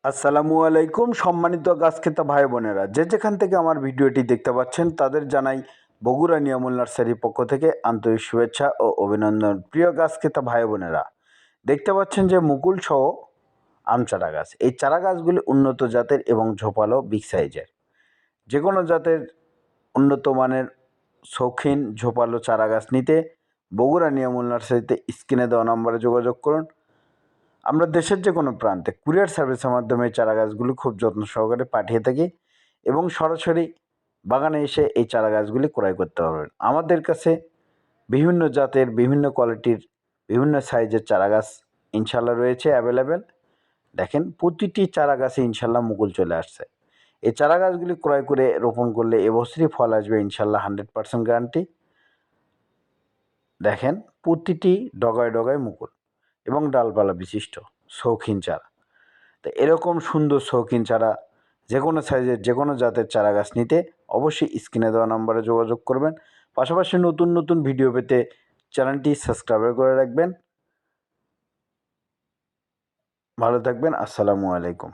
আসসালামু আলাইকুম সম্মানিত গাছ খেতা ভাই বোনেরা, যে যেখান থেকে আমার ভিডিওটি দেখতে পাচ্ছেন তাদের জানাই বগুড়া নিয়ামুল নার্সারির পক্ষ থেকে আন্তরিক শুভেচ্ছা ও অভিনন্দন। প্রিয় গাছ খেতা ভাই বোনেরা, দেখতে পাচ্ছেন যে মুকুল সহ আম চারা গাছ। এই চারা গাছগুলি উন্নত জাতের এবং ঝোপালো বিগ সাইজের। যে কোনো জাতের উন্নত মানের শৌখিন ঝোপালো চারা গাছ নিতে বগুড়া নিয়ামুল নার্সারিতে স্ক্রিনে দেওয়া নম্বরে যোগাযোগ করুন। আমরা দেশের যে কোনো প্রান্তে কুরিয়ার সার্ভিসের মাধ্যমে এই চারা গাছগুলি খুব যত্ন সহকারে পাঠিয়ে থাকি এবং সরাসরি বাগানে এসে এই চারা গাছগুলি ক্রয় করতে পারবেন। আমাদের কাছে বিভিন্ন জাতের, বিভিন্ন কোয়ালিটির, বিভিন্ন সাইজের চারা গাছ ইনশাল্লাহ রয়েছে অ্যাভেলেবেল। দেখেন প্রতিটি চারা গাছে ইনশাল্লাহ মুকুল চলে আসছে। এই চারা গাছগুলি ক্রয় করে রোপণ করলে এবছরই ফল আসবে ইনশাল্লাহ, 100% গ্যারান্টি। দেখেন প্রতিটি ডগায় ডগায় মুকুল এবং ডালপালা বিশিষ্ট শৌখিন চারা। তো এরকম সুন্দর শৌখিন চারা যে কোনো সাইজের, যে কোনো জাতের চারা গাছ নিতে অবশ্যই স্ক্রিনে দেওয়া নম্বরে যোগাযোগ করবেন। পাশাপাশি নতুন নতুন ভিডিও পেতে চ্যানেলটি সাবস্ক্রাইব করে রাখবেন। ভালো থাকবেন। আসসালামু আলাইকুম।